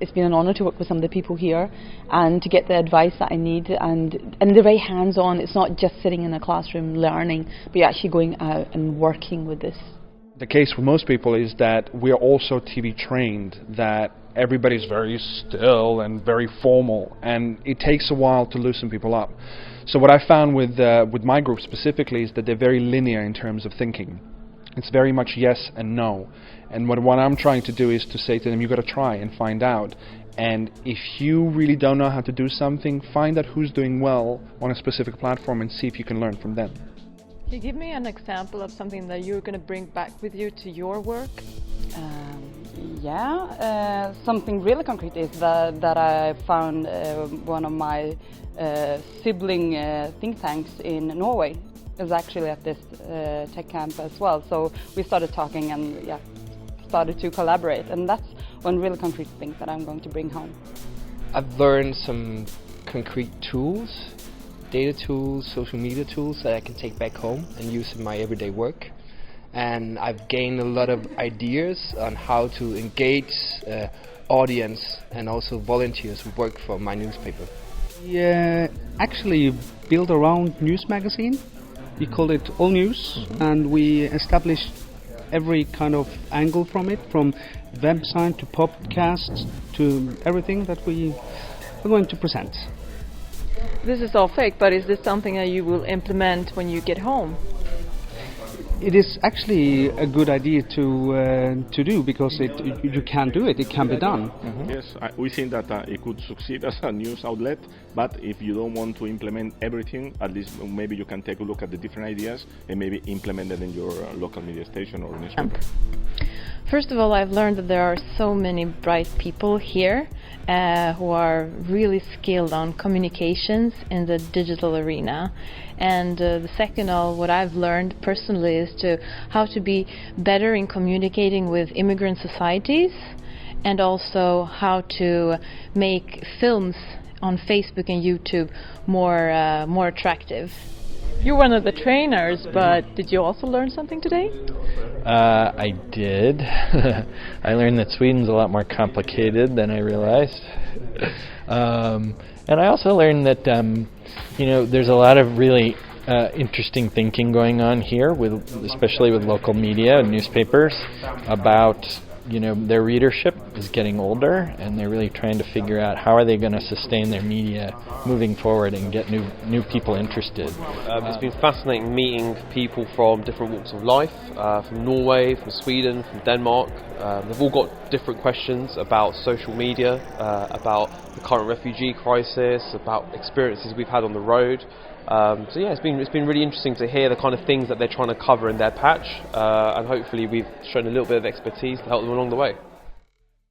It's been an honour to work with some of the people here and to get the advice that I need, and they're very hands-on. It's not just sitting in a classroom learning, but you're actually going out and working with this. The case for most people is that we're also TV trained, that everybody's very still and very formal, and it takes a while to loosen people up. So what I found with my group specifically is that they're very linear in terms of thinking. It's very much yes and no. And what I'm trying to do is to say to them, you've got to try and find out. And if you really don't know how to do something, find out who's doing well on a specific platform and see if you can learn from them. Can you give me an example of something that you're going to bring back with you to your work? Something really concrete is that I found one of my sibling think tanks in Norway is actually at this tech camp as well. So we started talking and started to collaborate, and that's one really concrete thing that I'm going to bring home. I've learned some concrete tools, data tools, social media tools that I can take back home and use in my everyday work. And I've gained a lot of ideas on how to engage audience and also volunteers who work for my newspaper. We actually built our own news magazine. We called it All News, and we established every kind of angle from it, from website to podcasts to everything that we are going to present. This is all fake, but is this something that you will implement when you get home? It is actually a good idea to do, because you can do it. It can be done. Mm-hmm. Yes, we think that it could succeed as a news outlet, but if you don't want to implement everything, at least maybe you can take a look at the different ideas and maybe implement it in your local media station or newspaper. First of all, I've learned that there are so many bright people here who are really skilled on communications in the digital arena. And the second of what I've learned personally is how to be better in communicating with immigrant societies, and also how to make films on Facebook and YouTube more attractive. You're one of the trainers, but did you also learn something today? I did. I learned that Sweden's a lot more complicated than I realized. And I also learned that there's a lot of really interesting thinking going on here, especially with local media and newspapers, about their readership is getting older, and they're really trying to figure out how are they going to sustain their media moving forward and get new people interested. It's been fascinating meeting people from different walks of life, from Norway, from Sweden, from Denmark. They've all got different questions about social media, about the current refugee crisis, about experiences we've had on the road. It's been really interesting to hear the kind of things that they're trying to cover in their patch, and hopefully we've shown a little bit of expertise to help them along the way.